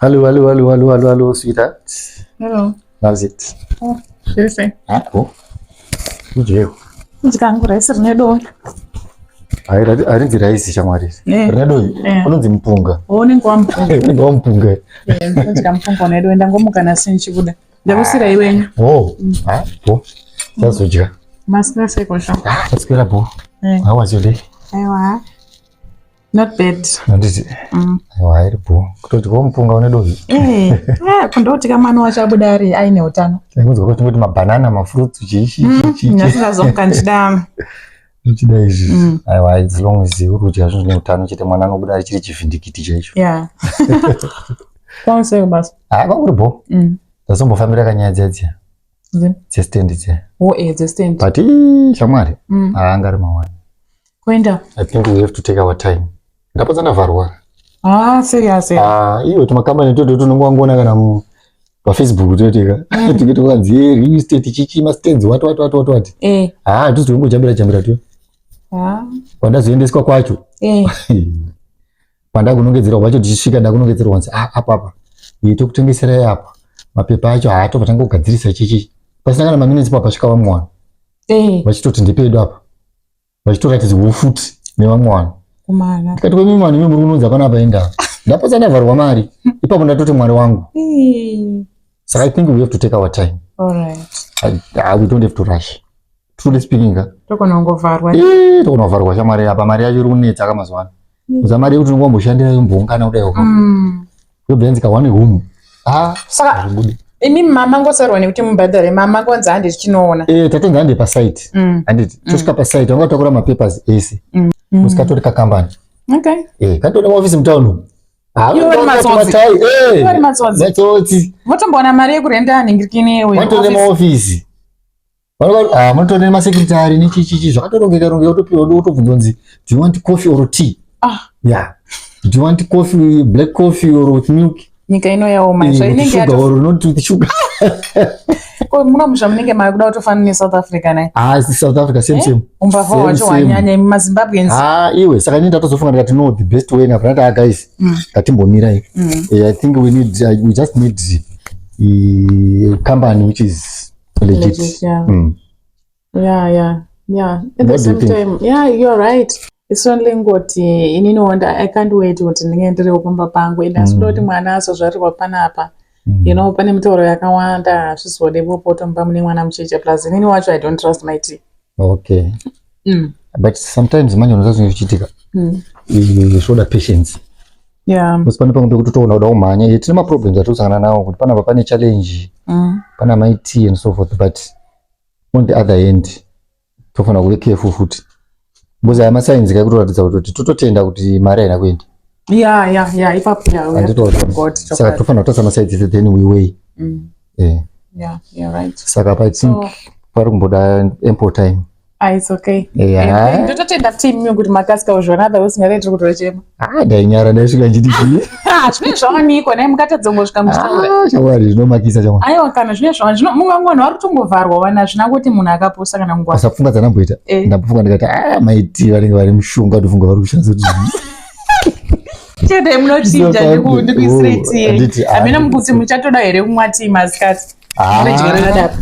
Hello, sweetheart. Hello. How's it? Oh, seriously. Hapo. Ujeo. Nzikangu raisi rinedo. Arinzi raisi shamwari. Rinedo. Unonzi mpunga. Ni ngwampunga. Ngwampunga. Nzikampunga nedo enda ngomukana sinchibuda. Ndakusira iwenyu. Hapo. Sazodya. Masika sekosha. That's po. How was your day? Aiwa. Not bad. Nditi. Aiwa iripo. Kutoti ngompunga unedo. Kundoti kama no wachabuda ari aine utano. Ngozi kuti mabanana, mafruits chichi. Nyasingazomka ndidama. Ndida izvi. Aiwa as long as urudya zvinhu zvine utano chete mwana anobuda ari chiri chivhindikiti chaicho. Yeah. Kwauseko basi. Kwanguripo. Ndasombofambira kanyaya dzedze. Dzestand dze. Dzestand. But shamwari. Haangari mawani. Kwenda. I think we have to take our time. Ndapozana vharwa. Serious. Iyo tumakambani toto tunongwangona kana Facebook totika. Tikiti kwanzi real estate chichi mastands what. Tuzongojambira tu. Wandazoendeswa kwacho. Panda kunongedzera kwacho tichisvika ndakunongedzera once apa. Yito kutengesera apa. Mapepa acho haatopatanga kugadzirisa chichi. Pasina kana maminutes papasvika vamwana. Vachitoti ndipedo apa. Vachitoratidza ufuti nevamwana. Kumana. Tikati kwa mimi muri kunonza pana paenda. Ndapozana vharwa mari. Ipapo ndatoti mwari wangu. So I think we have to take our time. All right. We don't have to rush. Truly speaking. Tokonongovharwa. Tokonovharwa shamari apa mari yacho iri kunetsa kamazwana. Uzamari yekuti ungomboshandira yombongana kudai uko. Yobenzika one home. Saka imi mama ngosarwa nekuti mubhadhare mama kwanza handi chinoona. Tatonza handi pa site. Handiti tosvika pa site wangatakura mapapers ese. Musikatori kakambani. Okay. Katori office mtown. Matsotsi. Votomboona mari yekurenda anhingirikini wewe. Watore maofisi. Munotore masekretari nechichichi zvakatorongeka utopiwa utobvunza kunzi do you want coffee or tea? Yeah. Do you want coffee, black coffee or with milk? Nyika ino yaoma zvainenge yato sugar or not with sugar. Ko munamusha munenge mari kuda kutofanana neSouth Africa naye. South Africa same. Umbavha wacho wanyanya muZimbabweans. Iwe saka nini ndatozofunga ndikati no the best way ngapanda guys. Ngatimbomira I think we just need a company which is legit. Yeah. At the same time, you're right. It's only ngoti inini wonder I can't wait kuti ndingendere kupamba pangu enda sodoti mwana azozvarirwa panapa. Pane mitoro yakawanda zvisode potomba mune mwana mucheche plus inini wacho I don't trust my tea. Okay. But sometimes manje unozazo zvichitika. Zvoda patience. Because pane pamwe pekuti toona kuda umhanya tine maproblems atinosangana nawo kuti panapa pane challenge. Pana my tea and so forth, but on the other hand tofana kuve careful futi. Because aya masainzi kakutoratidza kuti tototenda kuti mari haina kuenda. Ipapo saka tofana kutasa masainzi then we weigh. Yeah, you're right. Saka I think pari kumboda ample time. It's okay. Ndototenda team kuti makasika uzvona other usingarendi kutochema. Ndainyara ndaisvika nditi. Zvine zvawanikwa naye mukatadzongosvika muchitaura. Shamwari zvinomakisa shamwari. Aiwa kana zvine zvawa mungangona vari kutongovharwa wana zvina kuti munhu akaposa kana ngwa. Asafunga dzanamboita. Ndapofunga ndikati maiti vanenge vari mushunga ndofunga vari kushandisa kuti chete munochinja ndikuisireti ye. Amina mukuti muchatoda here kumwa tea masikati. Ndechigara dapa.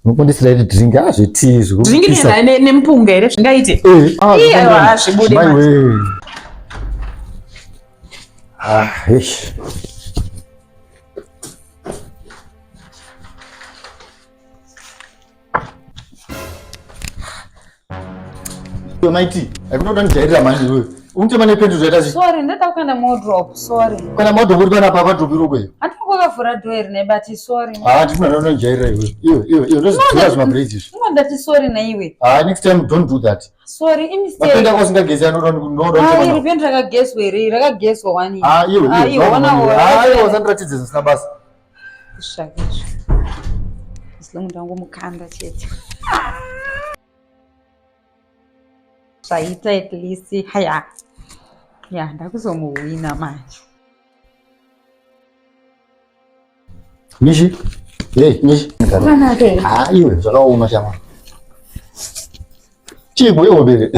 Nokondisira drink tea zvo. Drink nempunga here zvingaite. Aiwa zvibude. Maiti, akunoda ndijairira manje wewe. Unitema nependi zvaita zvi. Sorry, ndata kuenda wardrobe, sorry. Kana wardrobe uri pana papa drop iroko iyo. Atikokavhura door ne but sorry. Ndinoda ndijairira iwe. Iyo ndozvira zvima braids izvi. Ndati sorry na iwe. Next time don't do that. Sorry, I mistake. Mapenda kwasinga gezi anoda ndinoda. Iri pendi rakageswa iri, rakageswa wani. Iyo wasandratidze zvisina basa. Kushakisha. Islungu ndangomukanda chete. Saita at least haya. Ndakuzomuwina manje. Nishi. Nishi. Iwe zvakaoma shama. Chiko yobere.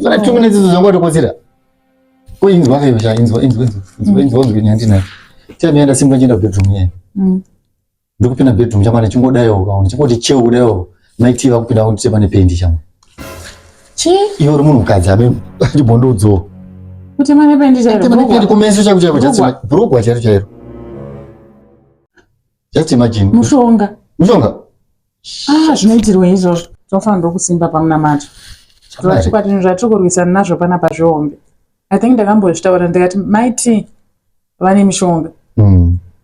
Saka 2 minutes zvongwa tokotsira. Inzwa kai inzwa kunyandina. Tiamenda simba njenda bedroom yeye. Ndikupinda bedroom chamane chingodayo ukaona chingoti cheu kudayo maiti vakupinda kuti pane pendi chamo. Iwe uri munhu kadzi abe chibondodzo. Kuti mane pendi chairo. Kuti mane pendi kumeso chako chako chatsima. Brugwa chairo. Just imagine. Mushonga. Zvinoitirwa izvozvo. Tofanirwa kusimba pamuna macho. Zvatinhu zvatikurwisana nazvo panapa zvihombe. I think ndakambozvitaura ndikati maiti vane mishonga.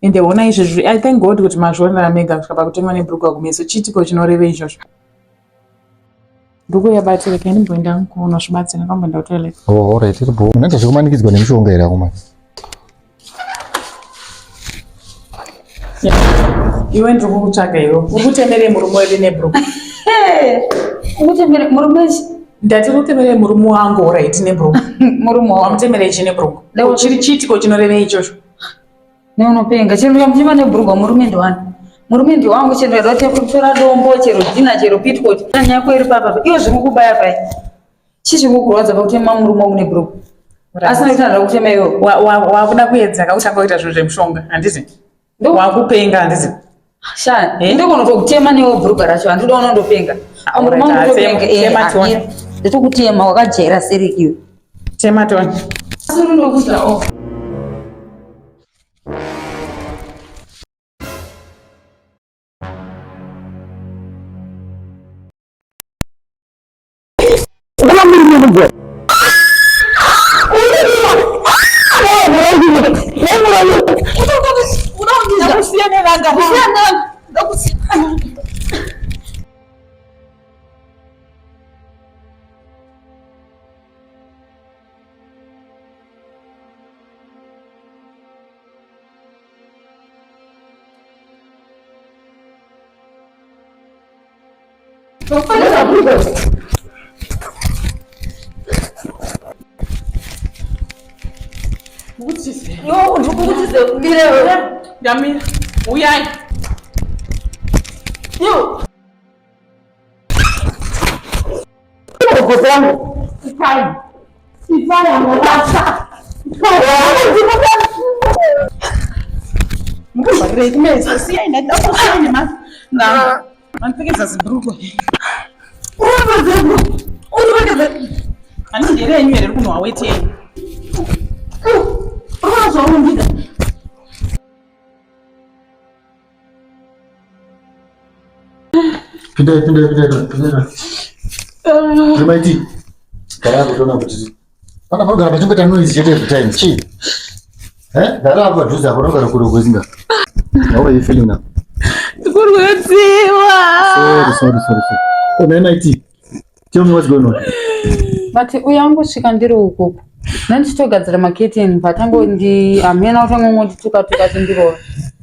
Ende ona izvozvo I thank God kuti mazviona mega kusvika pakutengwa nebrugwa kumeso chitiko chinoreva izvozvo. Brugwa yabatira kaini mboenda kuona zvibatsira kamboenda kutoilet. Oh, alright, iri bo. Unaita zvekumanikidzwa nemishonga here akoma. Iwe ndiri kukutsvaga iwe. Uri kutemere murume wedu nebrugwa. Kutemere murume ndati kutemere murume wangu right nebrugwa. Murume wamutemere ichi nebrugwa. Chiri chitiko chinoreva ichocho. Neunopenga chero yamuchima nebrugwa murume ndiwani. Murume ndiwangu chero rote kutora dombo chero dina chero pitcoat. Nyanya yako iri papa. Iyo zviri kubaya pai. Chichi kukurwadza pakutema murume wangu nebrugwa. Asina kutanda kutema iwe. Wakuda kuedza kautanga kuita zvinhu zvemushonga handiti? Wakupenga handiti? Shani, ndikono kutema newe brugwa racho handida unondopenga. Murume wangu ndopenga nditokutema wakajera serikiwe. Tema toni. Asiri ndokuta o. Yo, ndikukutise bilewe. Yamira. Uyai. Yo. Ngokusangu. Ifai. Ifai angolasa. Mukubharire imesi siya ina takusini ma. Na. Manfikisa sibruko. Ani ndere yenyu ere kunwa weti. Pinda. Rimaiti. Gara kutona kuti. Pana pagara pachingota noise chete every time. Chi. Gara apa dhuza apa nogara kuri kwezinga. How are you feeling now? Kurwedziwa. Sorry. Oh, Rimaiti. Tell me what's going on. But uyangosvika ndiri ukoko. Nandichitogadzira maketeni patango amena utangongoti tuka tindiro.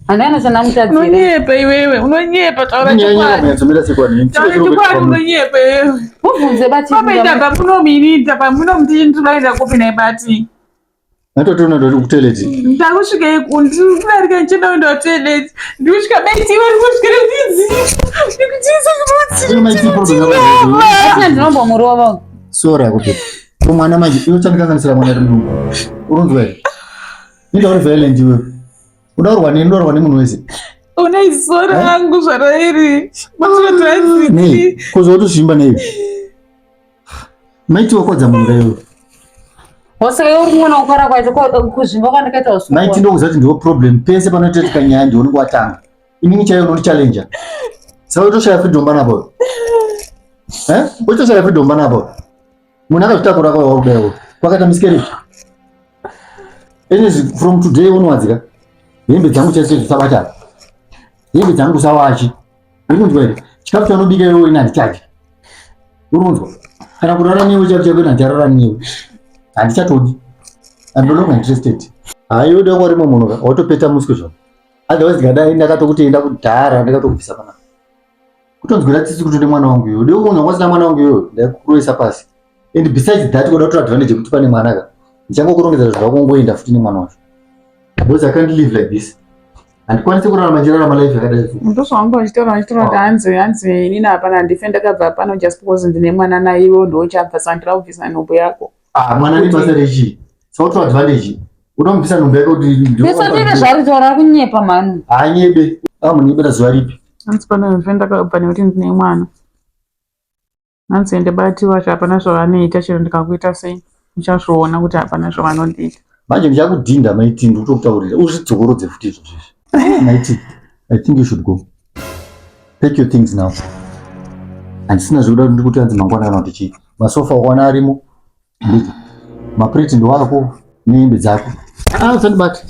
Handana sana mutadzira. Unonyepa iwewe, unonyepa taura chikwadi. Nyadzomira sekwadi. Taura chikwadi unonyepa iwewe. Ubvunze bati. Pameita pamunomirita pamunomutindiraida kopi naibati. Natotona ndoti kutoilet. Ndakusvika ikundi kudarika nchenda kuenda kutoilet. Ndikusvika beti iwe ndikusvika ndidzi. Ndikutiisa kuti. Asina ndinombomurova. Sora kuti. Mwana manje iwe chandikanganisira mwana ari munhu. Urunzwa here. Ndauri violent iwe. Udaurwa nemunhu wese. Una izora rangu zvarairi. Matinotoazii. Nei, kuzotozvimba nei. Maiti wakodza munda iwe. Wasaka uri kuona kupara kwacho kuzvimba kwandakaita usiku. Maiti ndokuziva kuti ndiwo problem pese panotoitika nyaya ndiwo watanga. Inini chaiyo unondichallenja. Saka utoshaya freedom panapo. Utoshaya freedom panapo. Munhu akazvitakura kwawo kudayo. Kwakaita miscarriage. Anyways, from today unowadzika. Hembe dzangu chese dzisabata. Hembe dzangu sawachi. Ukunzwa here. Chikafu chaunobika iwe ina ndichaji. Urunzwa. Kana kurara newe chako ndarara newe. Handichatodi. I'm no longer interested. Hayi ude ngori munhu watopeta muswe zvo. Otherwise gadai ndakatokuti enda kudhara ndakatokubvisa pana. Kutonzwira tsitsi kuti mwana wangu iwe. Ude kuona wasina mwana wangu iwe. Ndakuroisa pasi. And besides that, kuda kutora advantage kuti pane mwana ka. Ndichangokurongedza zvako kungoenda futi nemwana wacho. Because I can't live like this. Handikwanisi kurarama njirarama life yakadai. Ndozvaambozvitora kuti hanzi inini hapana ndife ndakabva pano just because ndine mwana naiwe ndochabva saka ndiraubvisa nhobo yako. Mwana ni basa rechi. Saka utora advantage. unomubvisa nhumbi yake kuti ndisandire zvaritaura kunyepa mani anyebe amunibera zuva ripi hanzi pane zve ndakabva nekuti ndine mwana hanzi ndibatiwa kuti hapana zvavanoita chero ndikakuita sei ndichazviona kuti hapana zvavanondiita manje ndichakudhinda maiti ndikutokutaurira uzvidzokorodze futi izvozvizvi maiti I think you should go take your things now handisina zvekuda kuti ndikuti hanzi mangwana kana kuti chii masofa wakwana arimo nditi mapreti ndowako nehembe dzako sandibati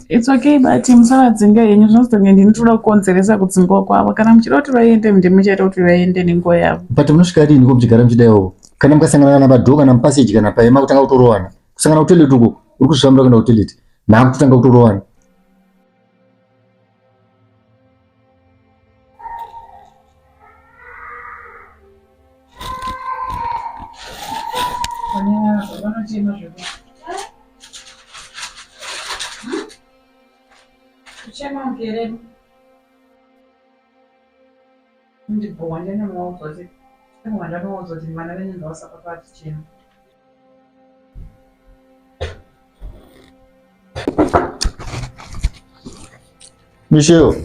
It's okay, but musaradzinga henyu zvinozonge ndinotoda kukonzeresa kudzingwa kwavo kana muchida kuti vaende muchaita kuti vaende nenguva yavo but munosvika rini ko muchigara muchidaiwo kana mukasangana namadhoo kana mupaseji kana paema kutanga kutorowana kusangana kutoileti uko uri kuzvifambira kuenda kutoileti naakutotanga kutorowana Chama um querendo. De bom, ainda não vou fazer. Não, ainda não vou fazer, mas ainda não vou saber para ti. Michel.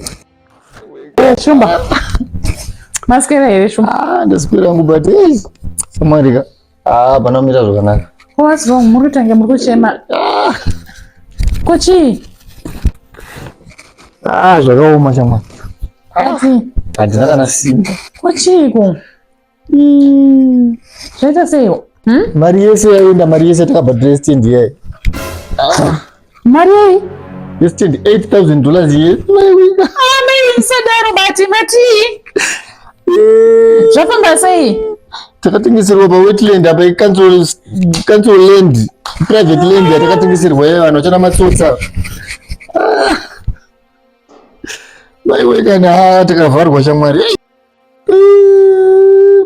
Chumba. Mas que é chumba? Ndaswera ngubati. Samarika. Bana mira zvakanaka. What's wrong? Muri tange muri kuchema. Kochi. Zvakaoma shamwari. Handina kana simba. Kochiko. Zvaita seiwo? Mari yese yaenda, mari yese takabhadhira stand yayi. Mari yei? Yestand $8,000 ye. Sadaro bati mati. Zvafamba sei? Takatengeserwa pawetland apa council land, private land yatakatengeserwa vanhu vachana matsotsa. Maiwe kana takavharwa shamwari.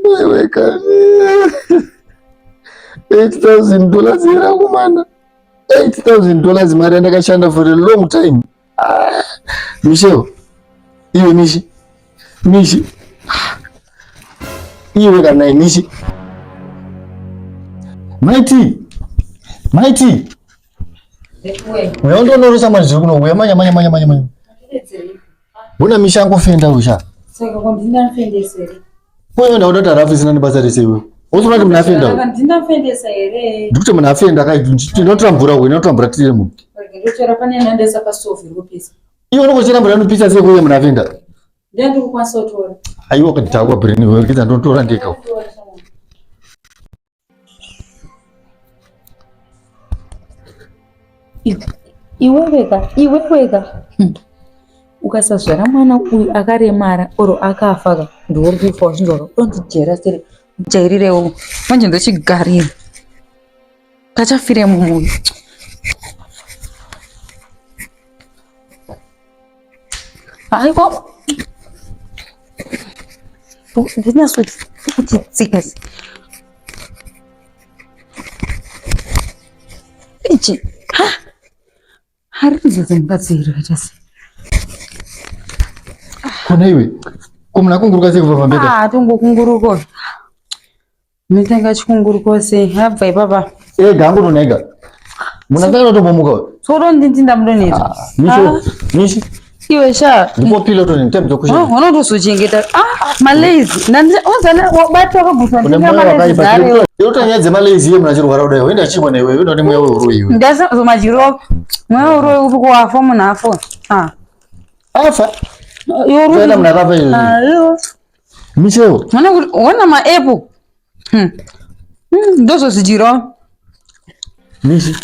Maiwe kana $8,000 yerangu mana. $8,000 mari yandakashanda for a long time. Michel, iwe Mishi. Iwe kana Mishi. Mighty. Wewe ndo unorusha mazwi kuno, wewe manya. Una mishango fenda usha. saka kwandinafendesere Wewe unaona tarafu zina nibasa rese wewe. Usona kuti munafenda. Kwandinafendesa ere. Ndikuti munafenda kai tinotambura wewe unotambura tire mu. Ndochera pane nandesa pasofi rupisa. Iwe unokochera mbura nopisa se kuye munafenda. Ndandi kukwanisa kutora. Aiwa kuti takwa brain wewe kiza ndotora ndeka. Iwe wega. Ukasazvara mwana uyu akaremara oro akafa ndori kufa wazvinzwa ndonzijera sere jairirewo manje ndochigarira kachafire mumunhu aiwa ndinasotikuchitsika ichi hari kuzodzemukadziro kachasi Kuna iwe kumuna kunguruka sei kubva pambeda tongokunguruko mitanga chikunguruko sei abva ipapa ega angu nonega munasangana tombomuka soro ndinda mudoneta Mishi iwe sha ndipo piloto ni tempo kushika unotozochengeta malezi ozana batwa kabuswa ndinga malezi yotanyadze malezi yemuna chirwara kudai wenda chimwe newe unoti mwewe uri iwe ndasa zomajiro mwewe uri uri kuafa munhu afo afa yoru tena mnakafa hiyo Michel mwana wana maepo ndozo zijiro Mishi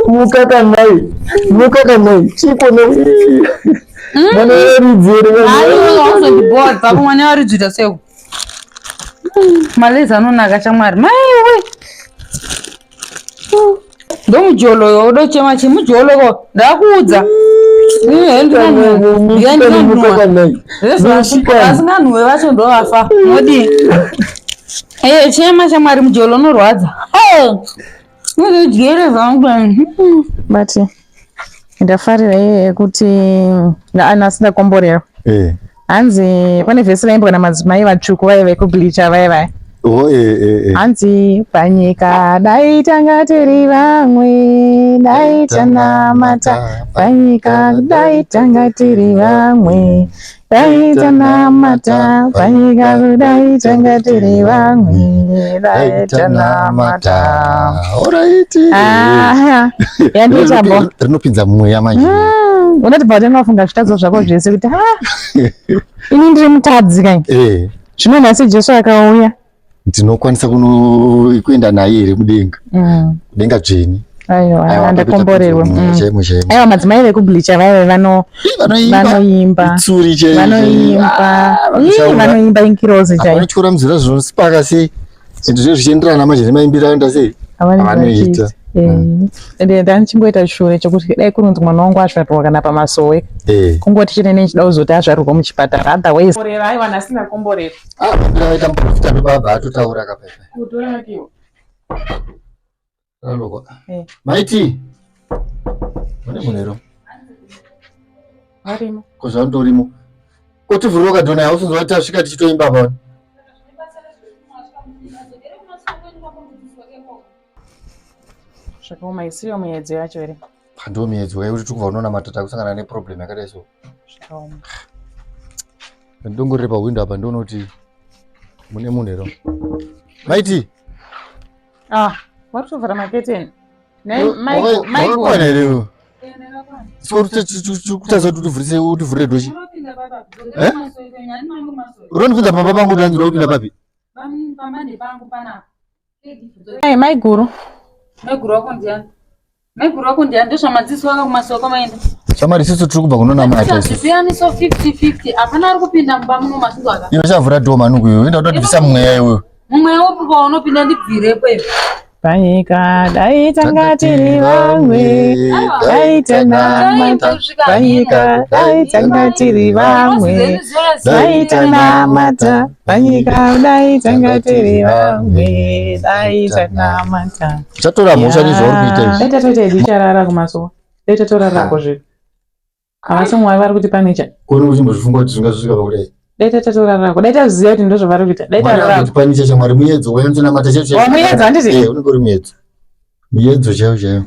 mukaka nai chiko no mwana yoridzere ayo ndibodza papo mwana waridzita seko malezi anonaka chamwari maiwe ndomujolo yodochema chimujoloko ndakuudza asinganhuwe vacho ndovafa nodi chema chamwari mujolo unorwadza uzodyere zangu but ndafarira iye kuti nasindakomborerwa hanzi pane vhesi raimbwa namadzimai vatsvuku vaive kubleacha vaivai hanzi panyika dai tanga tiri vamwe dai tanamata panyika dai tanga tiri vamwe dai tanamata panyika dai tanga tiri vamwe dai tanamata. Yanditambo rinopinza mweya manje unoti bva unofunga zvitadzo zvako zvese kuti ini ndiri mutadzi kai zvino nhasi Jesu akauya ndinokwanisa kuenda naye here mudenga kudenga dzveni. Aiwa ndakomborerwa. Aiwa madzimai vekubleacha vaive vanoimba vanoimba inkirozi chaiyo vanotyora muzira zvinosipaka sei zvinhu zvo zvichienderana manje nemaimbiro aenda sei avanoita. Ndanichimboita shure chokuti dai kunonzi mwana wangu azvarwa kana pamasowe kungoti chinene chida kuzoti azvarwa muchipatara otherwise aiwa nhasi ndakomborerwa. Ndaita muprofita ndobaba atotaura kapaipa maiti mune munero arimo kozvandorimo kotivhurira ukadhona yausonzwa tasvika tichitoimba pano zvakaoma isiyo miedzo yacho here ndo miedzo yakuti tikubva unoona matata kusangana neproblem yakadai so zvakaoma. ndongorere pahwindo apa ndonoti mune munero maiti vari kutovhara maketeni maikona here kutaza kuti utivhurire dhoshi uronipinza pamba pangu utanzira kupinda papi maiguru wako ndiani ndozvamadziso waka kumasoko maenda shamari isusu tiri kubva kunona matazviyaniso 50-50 hapana ari kupinda mumba muno masiku aka iwe chavhura dho manuku iwe enda kutodivisa mumweya iwewe mumweya upi paunopinda ndibvirepo iwe panyika dai tanga tiri vamwe dai tanamata panyika dai tanga tiri vamwe dai tanamata panyika dai tanga tiri vamwe dai tanamata. Uchatora mhosva nezvauri kuita izvi. Dai tatoita ticharara kumasowa dai tatorara kozvino havasi mwari vari kuti panecha kuone uchimbozvifunga kuti zvingazvisvika pakudai dai tatorarako dai taziva kuti ndo zvavari kuita dai tararako panecha chamwari muyedzo wayanzonamata checho muyedzo handiti unenge uri muyedzo chaiyo chaiyo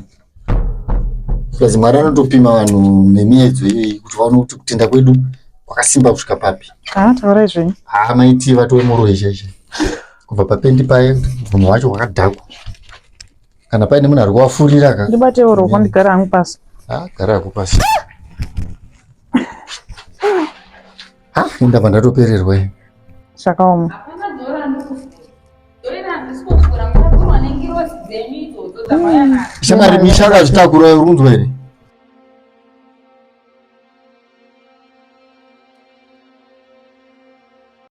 kazi mwari anotopima vanhu nemiedzo iyoyi kuti vaone kuti kutenda kwedu kwakasimba kusvika papi. Taurai zvenyu maiti vatove murohe chaiyo kubva papendi paye munhu wacho wakadhakwa kana paine munhu ari kuvafurira ka ndibatewo roko ndigara hangu pasi gara hako pasi indabva ndatopererwa zvakaoma shamari misha akazvitakura urunzwa here